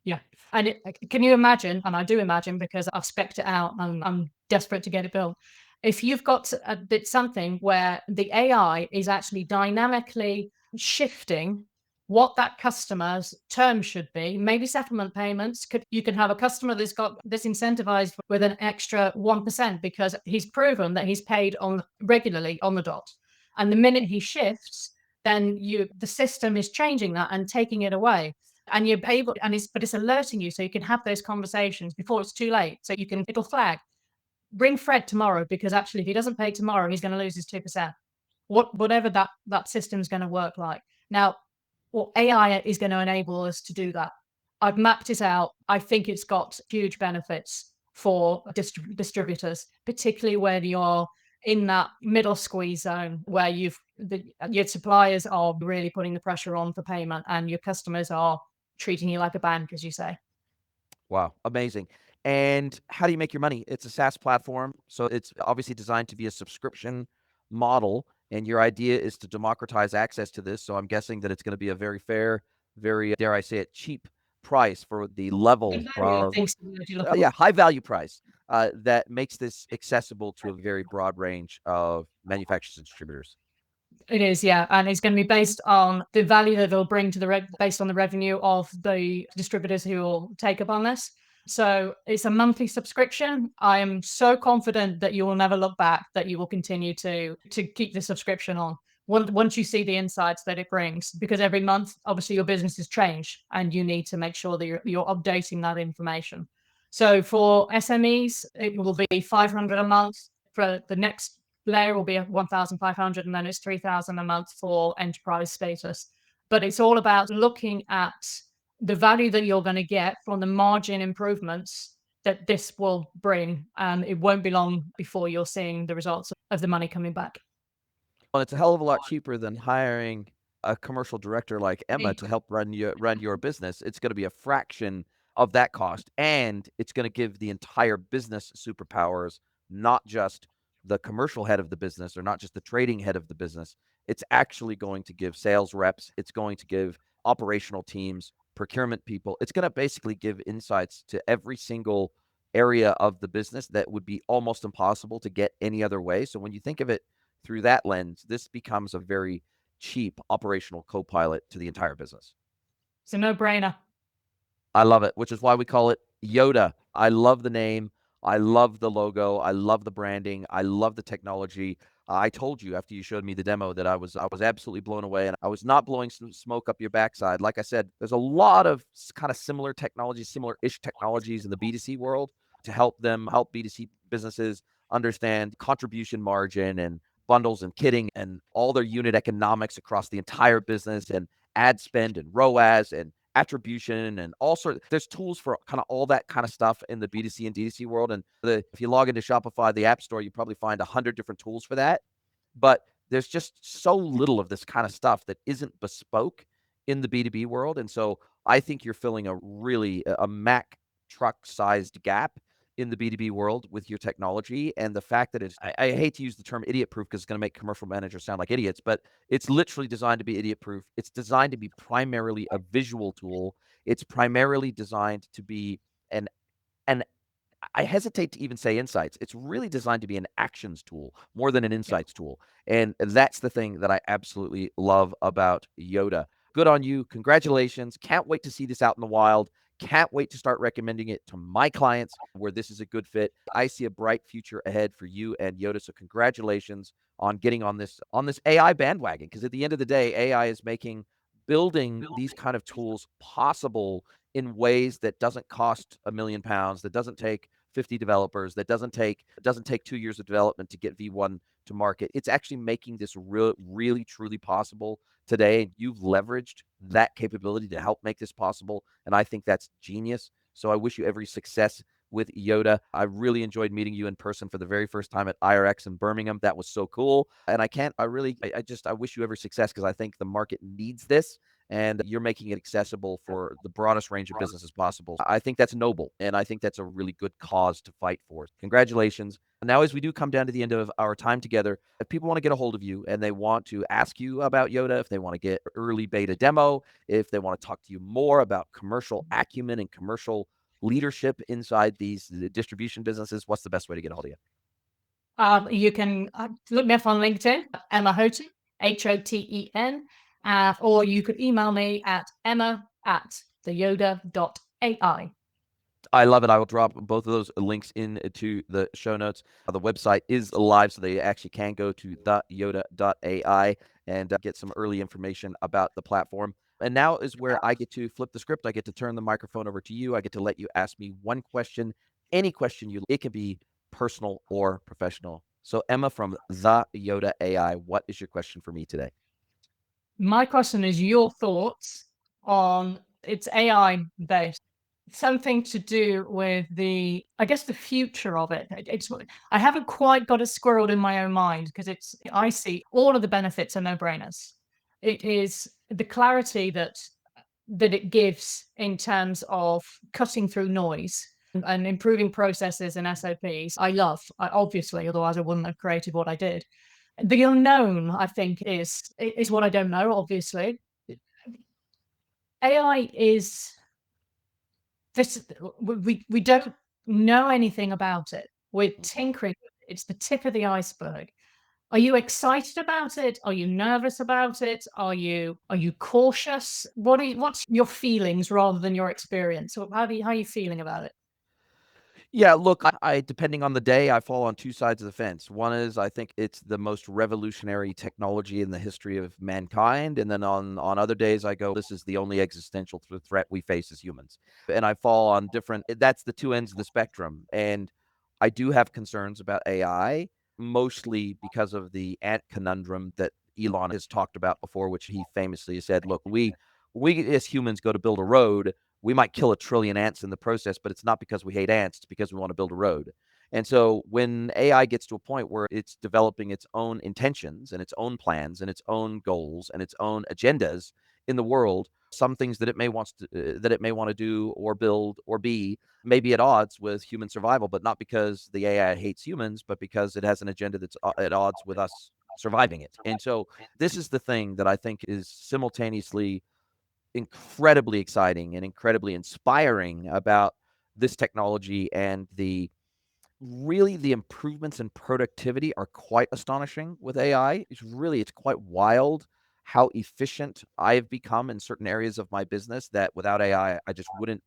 yeah. And can you imagine, and I do imagine because I've specced it out and I'm desperate to get it built. If you've got a bit something where the AI is actually dynamically shifting what that customer's terms should be, maybe settlement payments could you can have a customer that's got this incentivized with an extra 1% because he's proven that he's paid on regularly on the dot. And the minute he shifts, then the system is changing that and taking it away, and you're able and it's alerting you so you can have those conversations before it's too late. So it'll flag, bring Fred tomorrow because actually if he doesn't pay tomorrow, he's going to lose his 2%. Whatever that system's going to work like. Now, well, AI is going to enable us to do that. I've mapped it out. I think it's got huge benefits for distributors, particularly when you're in that middle squeeze zone where your suppliers are really putting the pressure on for payment and your customers are treating you like a bank, as you say. Wow, amazing. And how do you make your money? It's a SaaS platform, so it's obviously designed to be a subscription model. and your idea is to democratize access to this. So I'm guessing that it's going to be a very fair, very, dare I say it, cheap price for the The level value, I of, think, is the word you're looking yeah, high value price that makes this accessible to a very broad range of manufacturers and distributors. It is, yeah, and it's going to be based on the value that they'll bring to based on the revenue of the distributors who will take up on this. So it's a monthly subscription. I am so confident that you will never look back. That you will continue to keep the subscription on once you see the insights that it brings. Because every month, obviously, your business has changed, and you need to make sure that you're updating that information. So for SMEs, it will be 500 a month. For the next layer will be 1,500, and then it's 3,000 a month for enterprise status. But it's all about looking at the value that you're going to get from the margin improvements that this will bring. And it won't be long before you're seeing the results of the money coming back. Well, it's a hell of a lot cheaper than hiring a commercial director like Emma Hey, to help run your business. It's going to be a fraction of that cost, and it's going to give the entire business superpowers, not just the commercial head of the business or not just the trading head of the business. It's actually going to give sales reps, it's going to give operational teams, procurement people. It's going to basically give insights to every single area of the business that would be almost impossible to get any other way. So when you think of it through that lens, this becomes a very cheap operational co-pilot to the entire business. it's a no-brainer. I love it, which is why we call it Yoda. I love the name. I love the logo. I love the branding. I love the technology. I told you after you showed me the demo that I was absolutely blown away, and I was not blowing smoke up your backside. Like I said, there's a lot of kind of similar technologies, similar-ish technologies in the B2C world to help B2C businesses understand contribution margin and bundles and kitting and all their unit economics across the entire business and ad spend and ROAS and attribution and all sorts. There's tools for kind of all that kind of stuff in the B2C and D2C world. And if you log into Shopify, the app store, you probably find 100 different tools for that. But there's just so little of this kind of stuff that isn't bespoke in the B2B world. And so I think you're filling a Mac truck sized gap in the B2B world with your technology. And the fact that I hate to use the term idiot proof because it's going to make commercial managers sound like idiots, but it's literally designed to be idiot proof. It's designed to be primarily a visual tool. It's primarily designed to be an an I hesitate to even say insights. It's really designed to be an actions tool more than an Yeah. insights tool. And that's the thing that I absolutely love about Yoda. Good on you. Congratulations. Can't wait to see this out in the wild. Can't wait to start recommending it to my clients where this is a good fit. I see a bright future ahead for you and Yoda. So congratulations on getting on this AI bandwagon, because at the end of the day, AI is making building these kind of tools possible in ways that doesn't cost £1 million, that doesn't take 50 developers, that doesn't take 2 years of development to get V1 to market. It's actually making this really truly possible today. And you've leveraged that capability to help make this possible. And I think that's genius. So I wish you every success with Yoda. I really enjoyed meeting you in person for the very first time at IRX in Birmingham. That was so cool. And I wish you every success because I think the market needs this and you're making it accessible for the broadest range of businesses possible. I think that's noble, and I think that's a really good cause to fight for. Congratulations. Now, as we do come down to the end of our time together, if people want to get a hold of you and they want to ask you about Yoda, if they want to get early beta demo, if they want to talk to you more about commercial acumen and commercial leadership inside these distribution businesses, what's the best way to get a hold of you? You can look me up on LinkedIn, Emma Hoten, Hoten, or you could email me at emma@theyoda.ai. I love it. I will drop both of those links into the show notes. The website is live, so they actually can go to theyoda.ai and get some early information about the platform. And now is where I get to flip the script. I get to turn the microphone over to you. I get to let you ask me one question, any question it can be personal or professional. So Emma from the Yoda AI, what is your question for me today? My question is your thoughts on it's AI based. Something to do with I guess, the future of it. I haven't quite got it squirreled in my own mind because I see all of the benefits are no-brainers. It is the clarity that it gives in terms of cutting through noise and improving processes and SOPs. I love, obviously, otherwise I wouldn't have created what I did. The unknown, I think, is what I don't know, obviously. AI is this we don't know anything about it. We're tinkering with it. It's the tip of the iceberg. Are you excited about it? Are you nervous about it? Are you cautious? What's your feelings rather than your experience? So how are you feeling about it? Yeah, look, I depending on the day, I fall on 2 sides of the fence. One is I think it's the most revolutionary technology in the history of mankind, and then on other days, I go, "This is the only existential threat we face as humans." And I fall on different that's the 2 ends of the spectrum, and I do have concerns about AI, mostly because of the ant conundrum that Elon has talked about before, which he famously said, "Look, we as humans go to build a road, we might kill a trillion ants in the process, but it's not because we hate ants, it's because we want to build a road." And so when AI gets to a point where it's developing its own intentions and its own plans and its own goals and its own agendas in the world, some things that it may want to do or build or be may be at odds with human survival, but not because the AI hates humans, but because it has an agenda that's at odds with us surviving it. And so this is the thing that I think is simultaneously incredibly exciting and incredibly inspiring about this technology, and the improvements in productivity are quite astonishing with AI. It's quite wild how efficient I have become in certain areas of my business that without AI I just wouldn't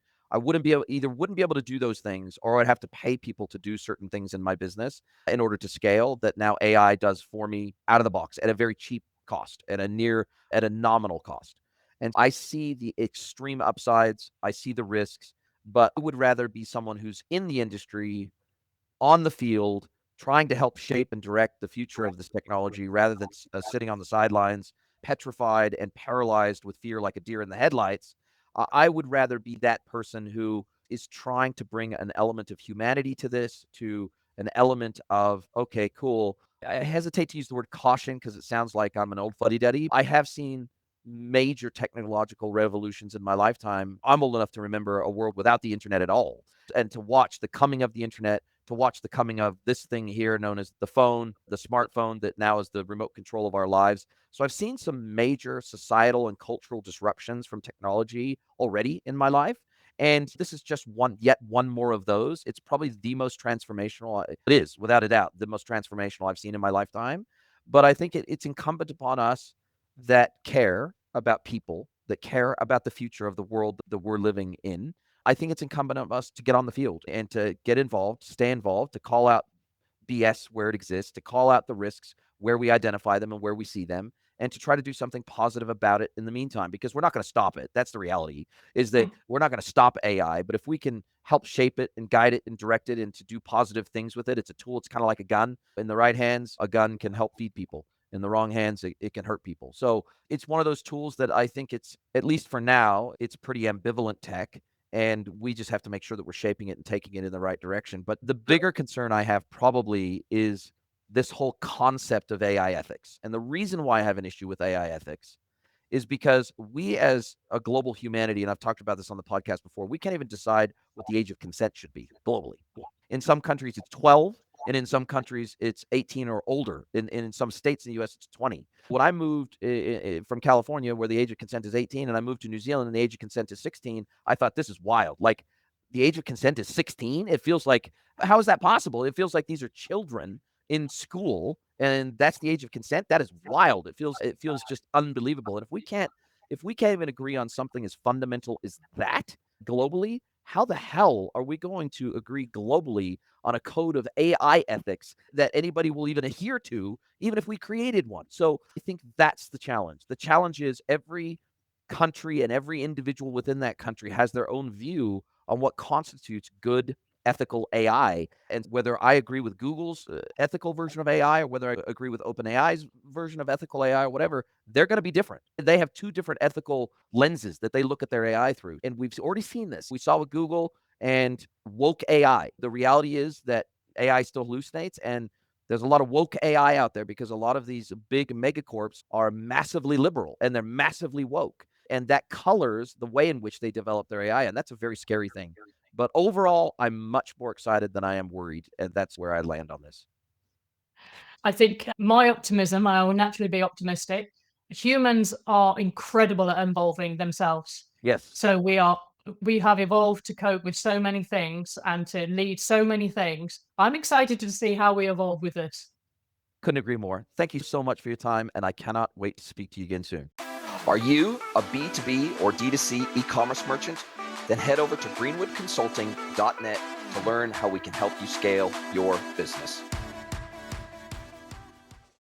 be able either wouldn't be able to do those things, or I'd have to pay people to do certain things in my business in order to scale that now AI does for me out of the box at a very cheap cost, at a nominal cost. And I see the extreme upsides, I see the risks, but I would rather be someone who's in the industry on the field trying to help shape and direct the future of this technology rather than sitting on the sidelines, petrified and paralyzed with fear like a deer in the headlights. I would rather be that person who is trying to bring an element of humanity to this, to an element of, okay, cool. I hesitate to use the word caution because it sounds like I'm an old fuddy duddy. I have seen major technological revolutions in my lifetime. I'm old enough to remember a world without the internet at all. And to watch the coming of the internet, to watch the coming of this thing here known as the phone, the smartphone that now is the remote control of our lives. So I've seen some major societal and cultural disruptions from technology already in my life. And this is just yet one more of those. It's probably the most transformational. It is, without a doubt, the most transformational I've seen in my lifetime. But I think it's incumbent upon us that care about people, that care about the future of the world that we're living in. I think it's incumbent on us to get on the field and to get involved, stay involved, to call out BS where it exists, to call out the risks where we identify them and where we see them, and to try to do something positive about it in the meantime, because we're not going to stop it. That's the reality, is that Mm. we're not going to stop AI, but if we can help shape it and guide it and direct it and to do positive things with it, it's a tool. It's kind of like a gun. In the right hands, a gun can help feed people. In the wrong hands, it can hurt people. So it's one of those tools that I think it's, at least for now, it's pretty ambivalent tech, and we just have to make sure that we're shaping it and taking it in the right direction. But the bigger concern I have probably is this whole concept of AI ethics. And the reason why I have an issue with AI ethics is because we as a global humanity, and I've talked about this on the podcast before, we can't even decide what the age of consent should be globally. In some countries, it's 12, and in some countries, it's 18 or older. In some states in the US, it's 20. When I moved from California, where the age of consent is 18, and I moved to New Zealand and the age of consent is 16, I thought this is wild. Like, the age of consent is 16? It feels like, how is that possible? It feels like these are children in school, and that's the age of consent. That is wild. It feels just unbelievable. And if we can't even agree on something as fundamental as that globally, how the hell are we going to agree globally on a code of AI ethics that anybody will even adhere to, even if we created one? So I think that's the challenge. The challenge is every country and every individual within that country has their own view on what constitutes good ethical AI. And whether I agree with Google's ethical version of AI, or whether I agree with OpenAI's version of ethical AI or whatever, they're going to be different. They have two different ethical lenses that they look at their AI through. And we've already seen this. We saw with Google and woke AI. The reality is that AI still hallucinates, and there's a lot of woke AI out there because a lot of these big megacorps are massively liberal and they're massively woke. And that colors the way in which they develop their AI. And that's a very scary thing. But overall, I'm much more excited than I am worried, and that's where I land on this. I think my optimism, I will naturally be optimistic. Humans are incredible at evolving themselves. Yes. So we have evolved to cope with so many things and to lead so many things. I'm excited to see how we evolve with this. Couldn't agree more. Thank you so much for your time, and I cannot wait to speak to you again soon. Are you a B2B or D2C e-commerce merchant? Then head over to greenwoodconsulting.net to learn how we can help you scale your business.